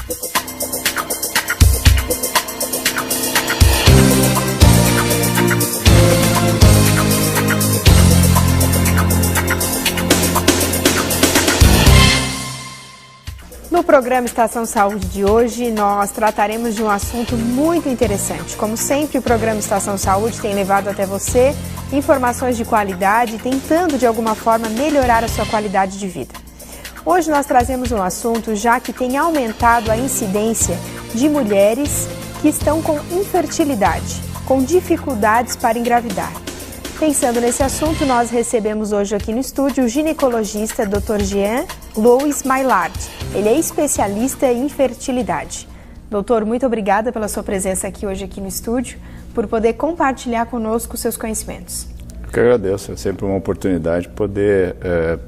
No programa Estação Saúde de hoje, nós trataremos de um assunto muito interessante. Como sempre, o programa Estação Saúde tem levado até você informações de qualidade, tentando de alguma forma melhorar a sua qualidade de vida. Hoje nós trazemos um assunto já que tem aumentado a incidência de mulheres que estão com infertilidade, com dificuldades para engravidar. Pensando nesse assunto, nós recebemos hoje aqui no estúdio o ginecologista Dr. Jean-Louis Maillard. Ele é especialista em fertilidade. Doutor, muito obrigada pela sua presença hoje aqui no estúdio, por poder compartilhar conosco os seus conhecimentos. Eu que agradeço, é sempre uma oportunidade poder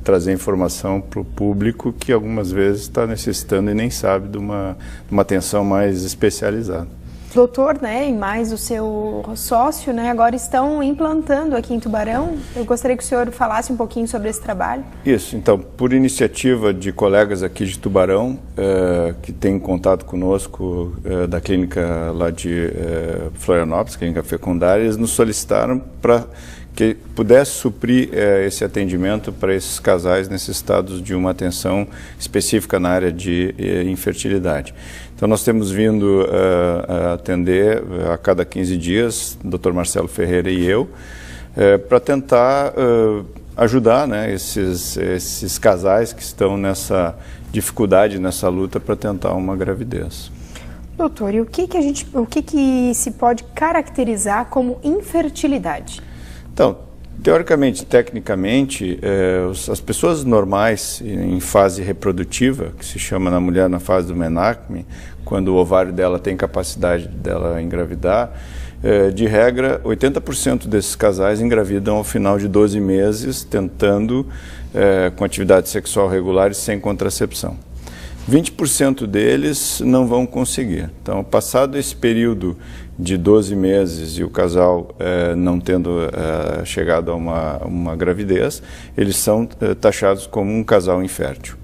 trazer informação para o público que algumas vezes está necessitando e nem sabe de uma atenção mais especializada. Doutor, e mais o seu sócio, agora estão implantando aqui em Tubarão. Eu gostaria que o senhor falasse um pouquinho sobre esse trabalho. Isso, então, por iniciativa de colegas aqui de Tubarão, que têm contato conosco da clínica lá de Florianópolis, clínica fecundária, eles nos solicitaram para que pudesse suprir esse atendimento para esses casais necessitados de uma atenção específica na área de infertilidade. Então, nós temos vindo a atender a cada 15 dias, o Dr. Marcelo Ferreira e eu, para tentar ajudar esses casais que estão nessa dificuldade, nessa luta para tentar uma gravidez. Doutor, e o que se pode caracterizar como infertilidade? Então, teoricamente, tecnicamente, as pessoas normais em fase reprodutiva, que se chama na mulher na fase do menarque, quando o ovário dela tem capacidade dela engravidar, de regra, 80% desses casais engravidam ao final de 12 meses, tentando com atividade sexual regular e sem contracepção. 20% deles não vão conseguir. Então, passado esse período de 12 meses e o casal não tendo chegado a uma gravidez, eles são taxados como um casal infértil.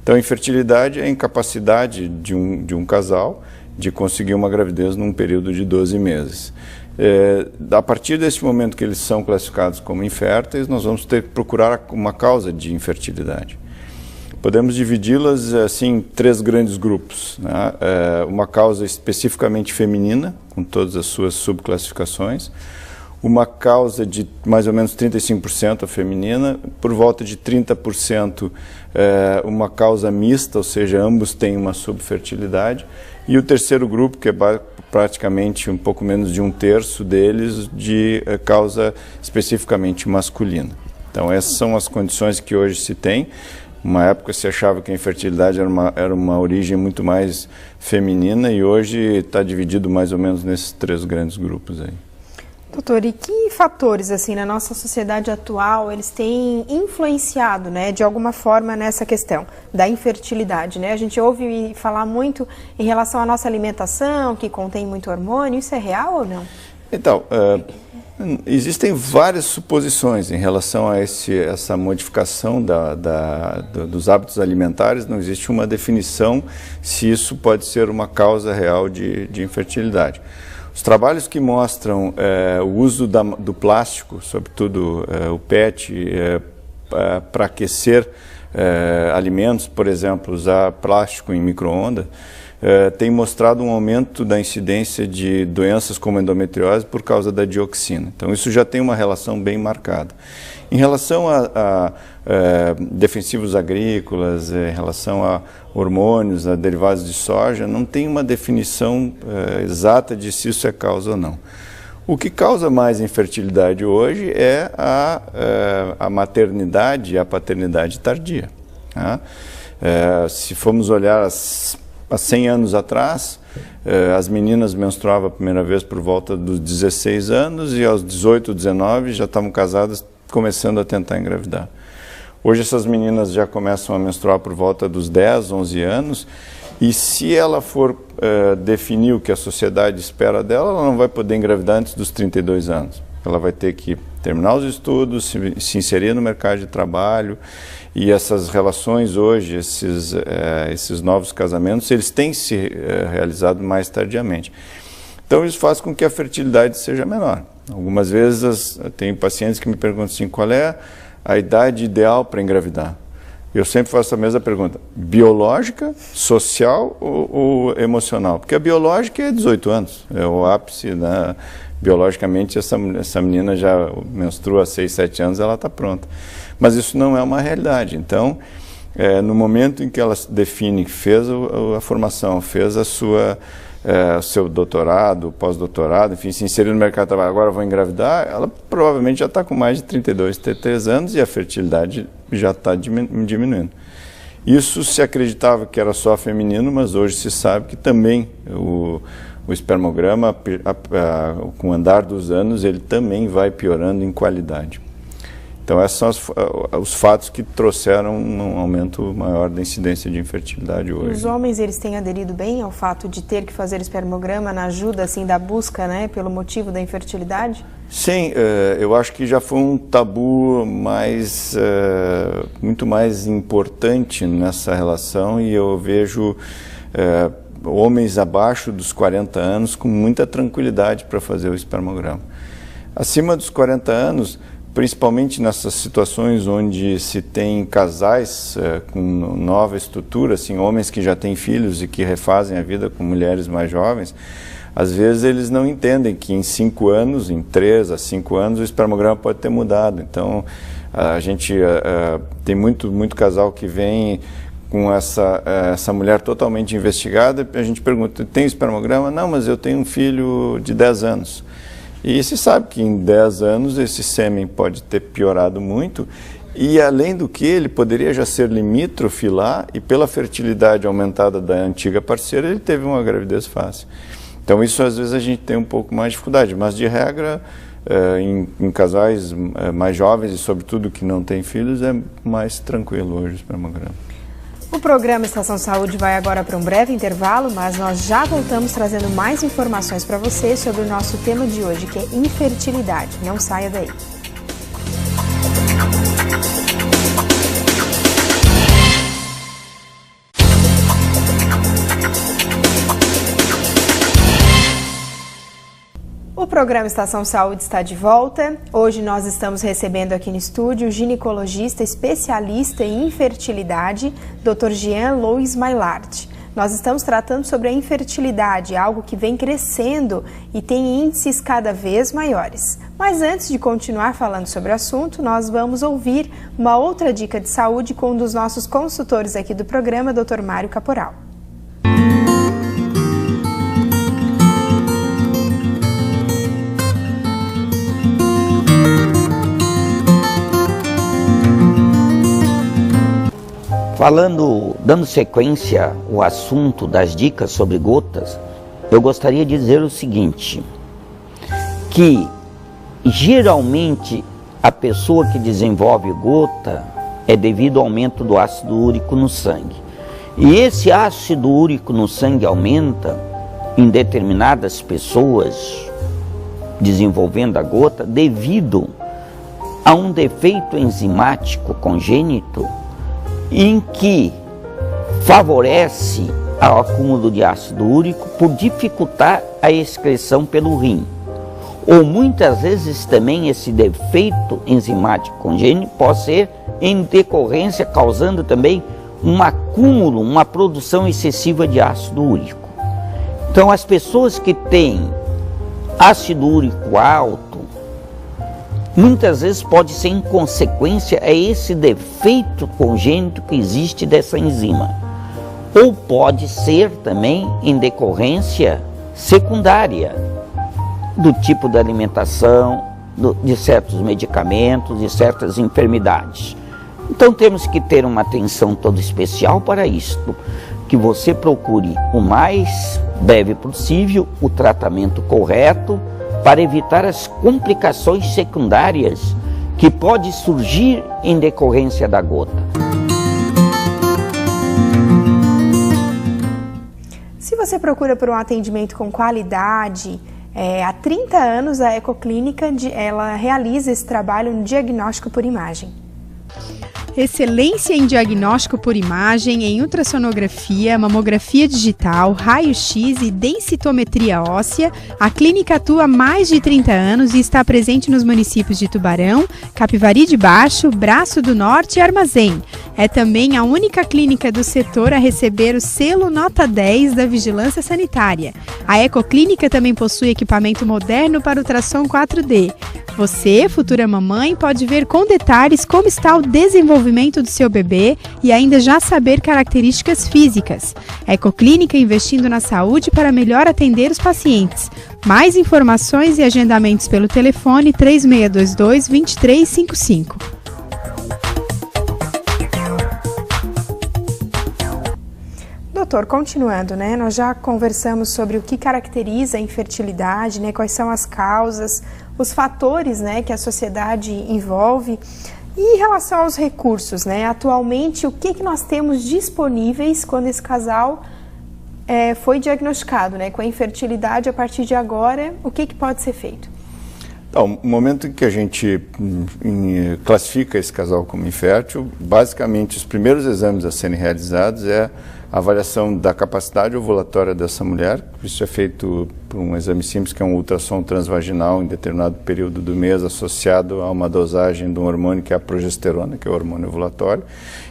Então, a infertilidade é a incapacidade de um casal de conseguir uma gravidez num período de 12 meses. A partir desse momento que eles são classificados como inférteis, nós vamos ter que procurar uma causa de infertilidade. Podemos dividi-las assim, em 3 grandes grupos. Uma causa especificamente feminina, com todas as suas subclassificações. Uma causa de mais ou menos 35% a feminina, por volta de 30% uma causa mista, ou seja, ambos têm uma subfertilidade. E o terceiro grupo, que é praticamente um pouco menos de 1/3 deles, de causa especificamente masculina. Então, essas são as condições que hoje se tem. Uma época se achava que a infertilidade era uma origem muito mais feminina e hoje está dividido mais ou menos nesses 3 grandes grupos aí. Doutor, e que fatores, na nossa sociedade atual, eles têm influenciado, de alguma forma nessa questão da infertilidade, A gente ouve falar muito em relação à nossa alimentação, que contém muito hormônio. Isso é real ou não? Então, existem várias suposições em relação a essa modificação dos hábitos alimentares. Não existe uma definição se isso pode ser uma causa real de infertilidade. Os trabalhos que mostram o uso do plástico, sobretudo o PET, para aquecer alimentos, por exemplo, usar plástico em micro-ondas, tem mostrado um aumento da incidência de doenças como endometriose por causa da dioxina. Então, isso já tem uma relação bem marcada. Em relação a defensivos agrícolas, em relação a hormônios, a derivados de soja, não tem uma definição exata de se isso é causa ou não. O que causa mais infertilidade hoje é a maternidade e a paternidade tardia. Se formos olhar há 100 anos atrás, as meninas menstruavam a primeira vez por volta dos 16 anos e aos 18, 19 já estavam casadas, começando a tentar engravidar. Hoje essas meninas já começam a menstruar por volta dos 10, 11 anos e se ela for definir o que a sociedade espera dela, ela não vai poder engravidar antes dos 32 anos. Ela vai ter que terminar os estudos, se inserir no mercado de trabalho, e essas relações hoje, esses novos casamentos, eles têm se realizado mais tardiamente. Então isso faz com que a fertilidade seja menor. Algumas vezes tem pacientes que me perguntam assim, qual é a idade ideal para engravidar? Eu sempre faço a mesma pergunta, biológica, social ou emocional? Porque a biológica é 18 anos, é o ápice, né? Biologicamente essa menina já menstrua há 6, 7 anos, ela está pronta. Mas isso não é uma realidade. Então, no momento em que ela define que fez a formação, fez seu doutorado, pós-doutorado, enfim, se inseriu no mercado de trabalho, agora vou engravidar, ela provavelmente já está com mais de 32, 33 anos e a fertilidade já está diminuindo. Isso se acreditava que era só feminino, mas hoje se sabe que também o espermograma, com o andar dos anos, ele também vai piorando em qualidade. Então, esses são os fatos que trouxeram um aumento maior da incidência de infertilidade hoje. Os homens, eles têm aderido bem ao fato de ter que fazer espermograma na ajuda, assim, da busca, né, pelo motivo da infertilidade? Sim, eu acho que já foi um tabu muito mais importante nessa relação, e eu vejo homens abaixo dos 40 anos com muita tranquilidade para fazer o espermograma. Acima dos 40 anos, principalmente nessas situações onde se tem casais com nova estrutura, assim, homens que já têm filhos e que refazem a vida com mulheres mais jovens, às vezes eles não entendem que em 5 anos, em 3 a 5 anos, o espermograma pode ter mudado. Então, a gente tem muito casal que vem com essa mulher totalmente investigada, a gente pergunta, tem espermograma? Não, mas eu tenho um filho de 10 anos. E se sabe que em 10 anos esse sêmen pode ter piorado muito, e além do que ele poderia já ser limítrofe lá, e pela fertilidade aumentada da antiga parceira, ele teve uma gravidez fácil. Então isso às vezes a gente tem um pouco mais de dificuldade, mas de regra, em casais mais jovens e sobretudo que não têm filhos, é mais tranquilo hoje o espermograma. O programa Estação Saúde vai agora para um breve intervalo, mas nós já voltamos trazendo mais informações para você sobre o nosso tema de hoje, que é infertilidade. Não saia daí. O programa Estação Saúde está de volta. Hoje nós estamos recebendo aqui no estúdio o ginecologista especialista em infertilidade, Dr. Jean-Louis Maillard. Nós estamos tratando sobre a infertilidade, algo que vem crescendo e tem índices cada vez maiores. Mas antes de continuar falando sobre o assunto, nós vamos ouvir uma outra dica de saúde com um dos nossos consultores aqui do programa, Dr. Mário Caporal. Dando sequência ao assunto das dicas sobre gotas, eu gostaria de dizer o seguinte, que geralmente a pessoa que desenvolve gota é devido ao aumento do ácido úrico no sangue. E esse ácido úrico no sangue aumenta em determinadas pessoas desenvolvendo a gota devido a um defeito enzimático congênito em que favorece o acúmulo de ácido úrico por dificultar a excreção pelo rim. Ou muitas vezes também esse defeito enzimático congênito pode ser em decorrência causando também um acúmulo, uma produção excessiva de ácido úrico. Então as pessoas que têm ácido úrico alto, muitas vezes pode ser em consequência a esse defeito congênito que existe dessa enzima. Ou pode ser também em decorrência secundária do tipo de alimentação, de certos medicamentos, de certas enfermidades. Então temos que ter uma atenção toda especial para isto, que você procure o mais breve possível o tratamento correto, para evitar as complicações secundárias que podem surgir em decorrência da gota. Se você procura por um atendimento com qualidade, Há 30 anos a Ecoclínica ela realiza esse trabalho no diagnóstico por imagem. Excelência em diagnóstico por imagem, em ultrassonografia, mamografia digital, raio-x e densitometria óssea, a clínica atua há mais de 30 anos e está presente nos municípios de Tubarão, Capivari de Baixo, Braço do Norte e Armazém. É também a única clínica do setor a receber o selo Nota 10 da Vigilância Sanitária. A Ecoclínica também possui equipamento moderno para ultrassom 4D. Você, futura mamãe, pode ver com detalhes como está o desenvolvimento do seu bebê e ainda já saber características físicas. Ecoclínica investindo na saúde para melhor atender os pacientes. Mais informações e agendamentos pelo telefone 3622-2355. Doutor, continuando, né? Nós já conversamos sobre o que caracteriza a infertilidade, né? Quais são as causas, os fatores, né, que a sociedade envolve. E em relação aos recursos, né? Atualmente, o que nós temos disponíveis quando esse casal foi diagnosticado, né, com a infertilidade? A partir de agora, o que pode ser feito? Então, no momento em que a gente classifica esse casal como infértil, basicamente os primeiros exames a serem realizados é a avaliação da capacidade ovulatória dessa mulher. Isso é feito por um exame simples, que é um ultrassom transvaginal em determinado período do mês, associado a uma dosagem de um hormônio que é a progesterona, que é o hormônio ovulatório,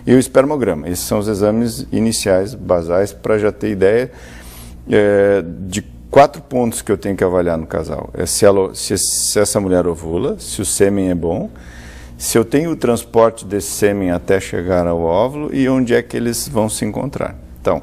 e o espermograma. Esses são os exames iniciais, basais, para já ter ideia de 4 pontos que eu tenho que avaliar no casal. Se essa mulher ovula, se o sêmen é bom, se eu tenho o transporte desse sêmen até chegar ao óvulo e onde é que eles vão se encontrar. Então,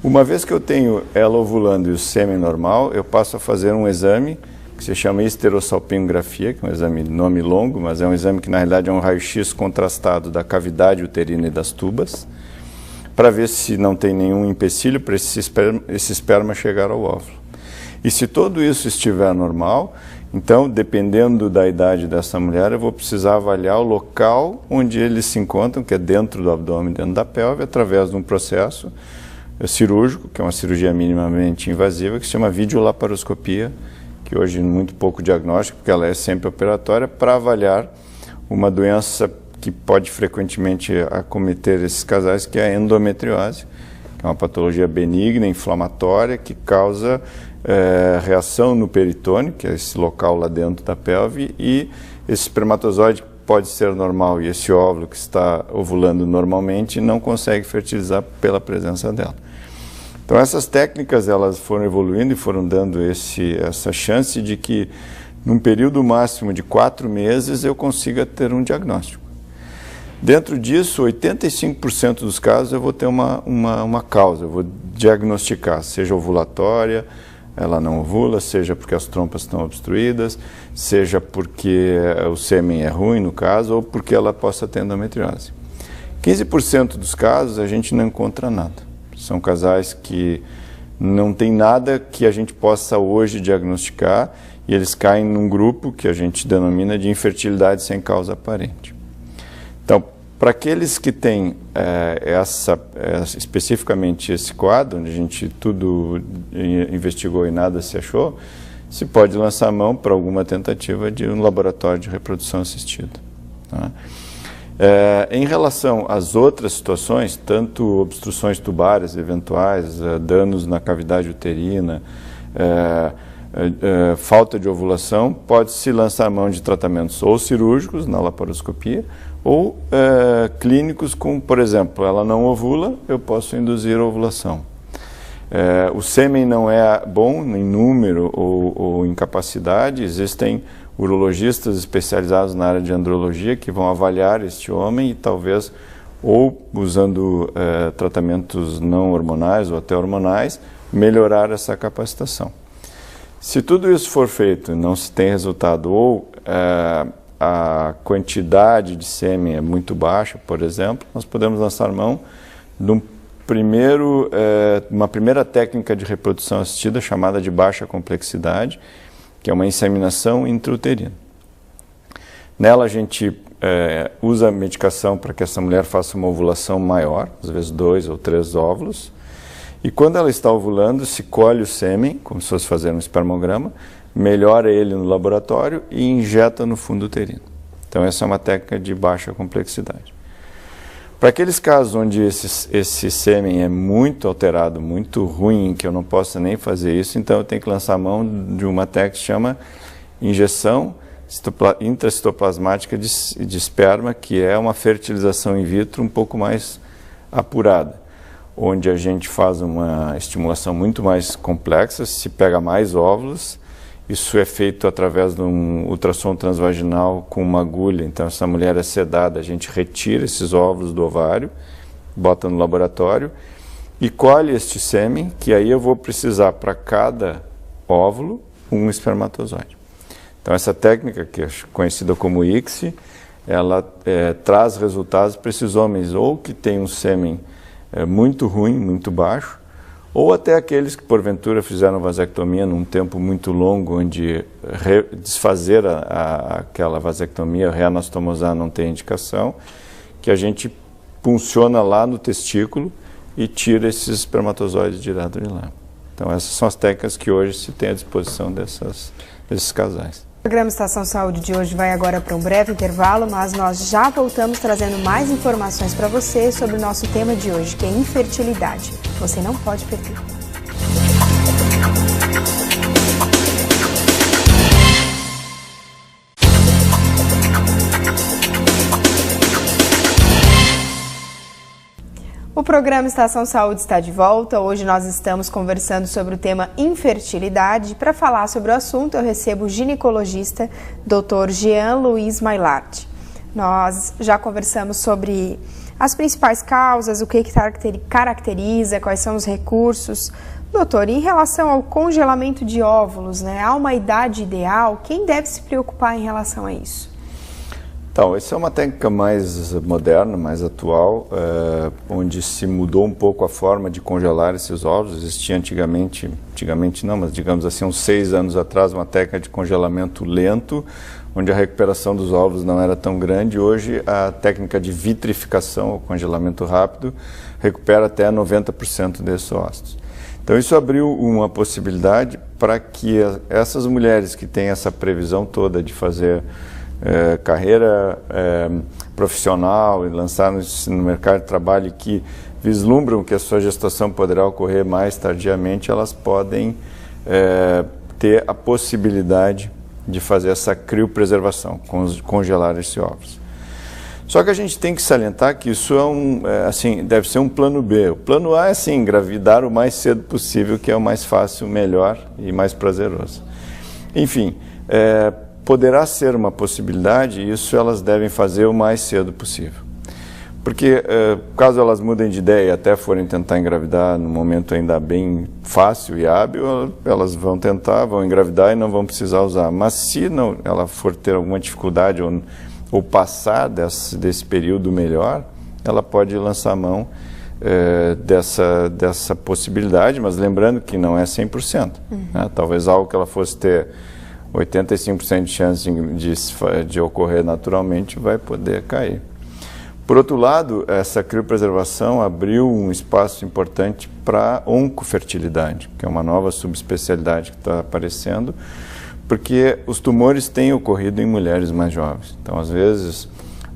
uma vez que eu tenho ela ovulando e o sêmen normal, eu passo a fazer um exame que se chama esterossalpingografia, que é um exame de nome longo, mas é um exame que na realidade é um raio-x contrastado da cavidade uterina e das tubas, para ver se não tem nenhum empecilho para esse esperma chegar ao óvulo. E se tudo isso estiver normal, então, dependendo da idade dessa mulher, eu vou precisar avaliar o local onde eles se encontram, que é dentro do abdômen, dentro da pelve, através de um processo cirúrgico, que é uma cirurgia minimamente invasiva, que se chama videolaparoscopia, que hoje é muito pouco diagnóstico, porque ela é sempre operatória, para avaliar uma doença que pode frequentemente acometer esses casais, que é a endometriose, que é uma patologia benigna, inflamatória, que causa reação no peritônio, que é esse local lá dentro da pelve, e esse espermatozoide pode ser normal e esse óvulo que está ovulando normalmente não consegue fertilizar pela presença dela. Então essas técnicas elas foram evoluindo e foram dando essa chance de que num período máximo de 4 meses eu consiga ter um diagnóstico. Dentro disso, 85% dos casos eu vou ter uma causa, eu vou diagnosticar, seja ovulatória, ela não ovula, seja porque as trompas estão obstruídas, seja porque o sêmen é ruim no caso, ou porque ela possa ter endometriose. 15% dos casos a gente não encontra nada. São casais que não tem nada que a gente possa hoje diagnosticar e eles caem num grupo que a gente denomina de infertilidade sem causa aparente. Então, para aqueles que têm especificamente esse quadro, onde a gente tudo investigou e nada se achou, se pode lançar a mão para alguma tentativa de um laboratório de reprodução assistida. Tá? Em relação às outras situações, tanto obstruções tubárias eventuais, danos na cavidade uterina, falta de ovulação, pode-se lançar a mão de tratamentos ou cirúrgicos na laparoscopia, ou clínicos com, por exemplo, ela não ovula, eu posso induzir a ovulação. O sêmen não é bom em número ou em capacidade, existem urologistas especializados na área de andrologia que vão avaliar este homem e talvez, ou usando tratamentos não hormonais ou até hormonais, melhorar essa capacitação. Se tudo isso for feito e não se tem resultado, ou a quantidade de sêmen é muito baixa, por exemplo, nós podemos lançar mão de uma primeira técnica de reprodução assistida chamada de baixa complexidade, que é uma inseminação intrauterina. Nela a gente usa a medicação para que essa mulher faça uma ovulação maior, às vezes 2 ou 3 óvulos, E quando ela está ovulando, se colhe o sêmen, como se fosse fazer um espermograma, melhora ele no laboratório e injeta no fundo uterino. Então essa é uma técnica de baixa complexidade. Para aqueles casos onde esse sêmen é muito alterado, muito ruim, que eu não posso nem fazer isso, então eu tenho que lançar a mão de uma técnica que se chama injeção intracitoplasmática de esperma, que é uma fertilização in vitro um pouco mais apurada, onde a gente faz uma estimulação muito mais complexa, se pega mais óvulos. Isso é feito através de um ultrassom transvaginal com uma agulha. Então, essa mulher é sedada, a gente retira esses óvulos do ovário, bota no laboratório e colhe este sêmen, que aí eu vou precisar para cada óvulo um espermatozoide. Então, essa técnica, que é conhecida como ICSI, ela traz resultados para esses homens ou que têm um sêmen muito ruim, muito baixo, ou até aqueles que porventura fizeram vasectomia num tempo muito longo, onde desfazer aquela vasectomia, reanastomosar, não tem indicação, que a gente punciona lá no testículo e tira esses espermatozoides direto de lá. Então essas são as técnicas que hoje se tem à disposição desses casais. O programa Estação Saúde de hoje vai agora para um breve intervalo, mas nós já voltamos trazendo mais informações para você sobre o nosso tema de hoje, que é infertilidade. Você não pode perder. O programa Estação Saúde está de volta. Hoje nós estamos conversando sobre o tema infertilidade. Para falar sobre o assunto, eu recebo o ginecologista Dr. Jean Luiz Maillard. Nós já conversamos sobre as principais causas, o que caracteriza, quais são os recursos. Doutor, em relação ao congelamento de óvulos, né, há uma idade ideal? Quem deve se preocupar em relação a isso? Então, essa é uma técnica mais moderna, mais atual, onde se mudou um pouco a forma de congelar esses óvulos. Existia antigamente não, mas digamos assim, uns 6 anos atrás, uma técnica de congelamento lento, onde a recuperação dos óvulos não era tão grande. Hoje, a técnica de vitrificação, o congelamento rápido, recupera até 90% desses óvulos. Então, isso abriu uma possibilidade para que essas mulheres que têm essa previsão toda de fazer carreira profissional e lançar no mercado de trabalho, que vislumbram que a sua gestação poderá ocorrer mais tardiamente, elas podem ter a possibilidade de fazer essa criopreservação, congelar esses óvulos. Só que a gente tem que salientar que isso deve ser um plano B. O plano A é assim, engravidar o mais cedo possível, que é o mais fácil, melhor e mais prazeroso. Enfim, poderá ser uma possibilidade, e isso elas devem fazer o mais cedo possível. Porque, caso elas mudem de ideia e até forem tentar engravidar num momento ainda bem fácil e hábil, elas vão tentar, vão engravidar e não vão precisar usar. Mas se não, ela for ter alguma dificuldade ou passar desse período melhor, ela pode lançar a mão dessa possibilidade, mas lembrando que não é 100%. Né? Talvez algo que ela fosse ter 85% de chance de ocorrer naturalmente vai poder cair. Por outro lado, essa criopreservação abriu um espaço importante para oncofertilidade, que é uma nova subespecialidade que está aparecendo, porque os tumores têm ocorrido em mulheres mais jovens. Então, às vezes,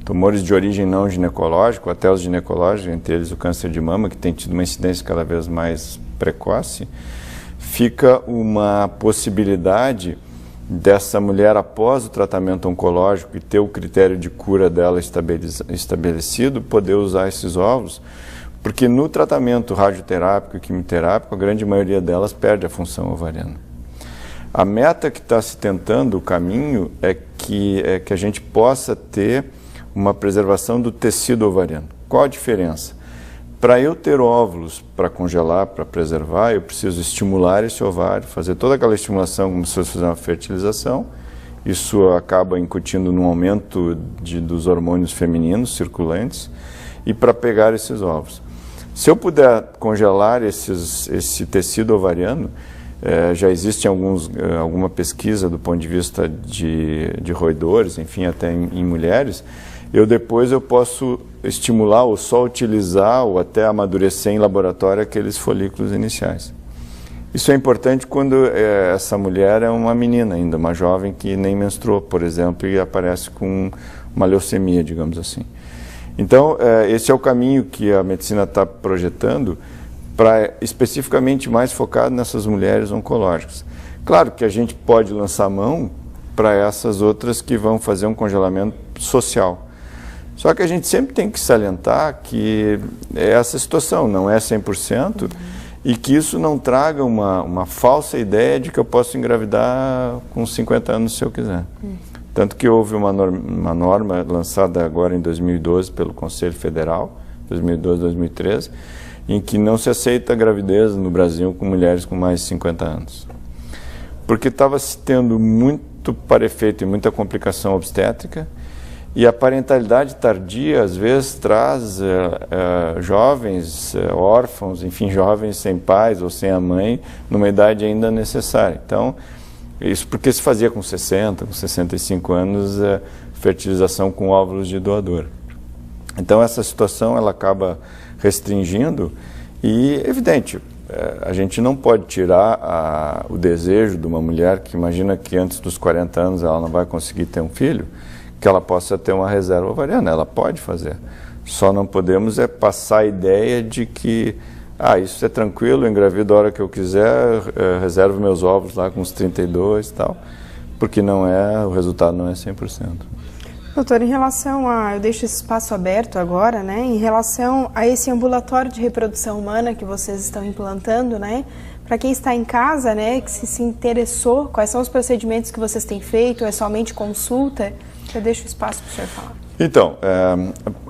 tumores de origem não ginecológica, até os ginecológicos, entre eles o câncer de mama, que tem tido uma incidência cada vez mais precoce, fica uma possibilidade dessa mulher, após o tratamento oncológico e ter o critério de cura dela estabelecido, poder usar esses óvulos, porque no tratamento radioterápico e quimioterápico, a grande maioria delas perde a função ovariana. A meta que está se tentando, o caminho, é que a gente possa ter uma preservação do tecido ovariano. Qual a diferença? Para eu ter óvulos para congelar, para preservar, eu preciso estimular esse ovário, fazer toda aquela estimulação como se fosse fazer uma fertilização. Isso acaba incutindo num aumento dos hormônios femininos circulantes e para pegar esses óvulos. Se eu puder congelar esse tecido ovariano, já existe alguma pesquisa do ponto de vista de roedores, enfim, até em mulheres, depois eu posso estimular ou só utilizar ou até amadurecer em laboratório aqueles folículos iniciais. Isso é importante quando essa mulher é uma menina ainda, uma jovem que nem menstruou, por exemplo, e aparece com uma leucemia, digamos assim. Então, esse é o caminho que a medicina está projetando, para especificamente mais focado nessas mulheres oncológicas. Claro que a gente pode lançar mão para essas outras que vão fazer um congelamento social. Só que a gente sempre tem que salientar que essa situação não é 100%, e que isso não traga uma falsa ideia de que eu posso engravidar com 50 anos se eu quiser. Tanto que houve uma norma lançada agora em 2012 pelo Conselho Federal, 2012-2013, em que não se aceita a gravidez no Brasil com mulheres com mais de 50 anos. Porque estava se tendo muito parefeito e muita complicação obstétrica, e a parentalidade tardia, às vezes, traz jovens, órfãos, enfim, jovens sem pais ou sem a mãe, numa idade ainda necessária. Então, isso porque se fazia com 60, com 65 anos, fertilização com óvulos de doador. Então, essa situação ela acaba restringindo e, evidente, a gente não pode tirar o desejo de uma mulher que imagina que antes dos 40 anos ela não vai conseguir ter um filho, que ela possa ter uma reserva ovariana. Ela pode fazer. Só não podemos passar a ideia de que isso é tranquilo, eu engravido a hora que eu quiser, reservo meus óvulos lá com uns 32 e tal, porque o resultado não é 100%. Doutor, em relação eu deixo esse espaço aberto agora, né, em relação a esse ambulatório de reprodução humana que vocês estão implantando, né, para quem está em casa, né, que se interessou, quais são os procedimentos que vocês têm feito, é somente consulta? Eu deixo o espaço para o senhor falar. Então,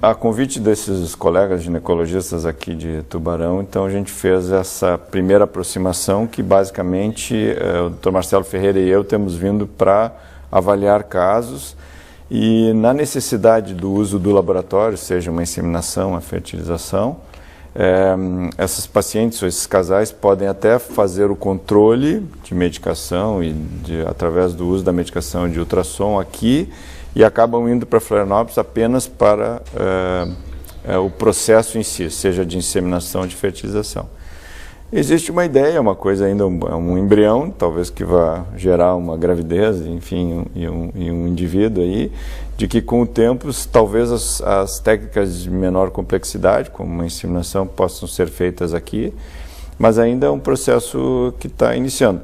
a convite desses colegas ginecologistas aqui de Tubarão, então a gente fez essa primeira aproximação que basicamente o Dr. Marcelo Ferreira e eu temos vindo para avaliar casos e na necessidade do uso do laboratório, seja uma inseminação, uma fertilização, essas pacientes ou esses casais podem até fazer o controle de medicação e através do uso da medicação de ultrassom aqui e acabam indo para Florianópolis apenas para o processo em si, seja de inseminação ou de fertilização. Existe uma ideia, uma coisa ainda, um embrião, talvez que vá gerar uma gravidez, enfim, e um indivíduo aí, de que com o tempo, talvez as técnicas de menor complexidade, como uma inseminação, possam ser feitas aqui, mas ainda é um processo que está iniciando.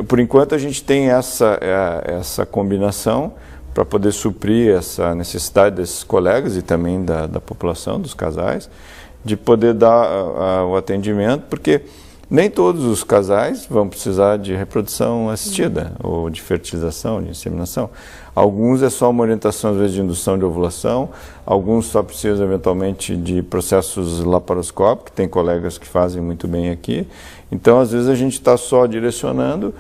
Por enquanto, a gente tem essa combinação para poder suprir essa necessidade desses colegas e também da população, dos casais, de poder dar o atendimento, porque nem todos os casais vão precisar de reprodução assistida, ou de fertilização, de inseminação. Alguns é só uma orientação, às vezes, de indução de ovulação, alguns só precisam, eventualmente, de processos laparoscópicos, tem colegas que fazem muito bem aqui. Então, às vezes, a gente está só direcionando,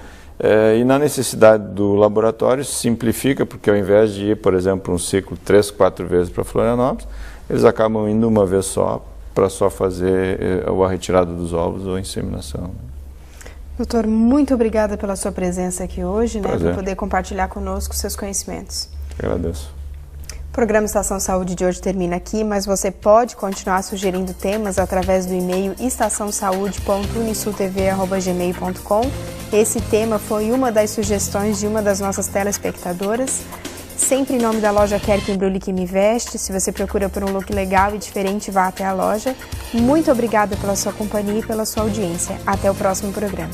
e na necessidade do laboratório simplifica, porque ao invés de ir, por exemplo, um ciclo 3, 4 vezes para Florianópolis, eles acabam indo uma vez só, para só fazer a retirada dos óvulos ou a inseminação. Doutor, muito obrigada pela sua presença aqui hoje, né, Prazer. por poder compartilhar conosco seus conhecimentos. Agradeço. O programa Estação Saúde de hoje termina aqui, mas você pode continuar sugerindo temas através do e-mail estaçãosaude.unisultv@gmail.com. Esse tema foi uma das sugestões de uma das nossas telespectadoras. Sempre em nome da loja Quer Que Embrulhe Que Me Veste. Se você procura por um look legal e diferente, vá até a loja. Muito obrigada pela sua companhia e pela sua audiência. Até o próximo programa.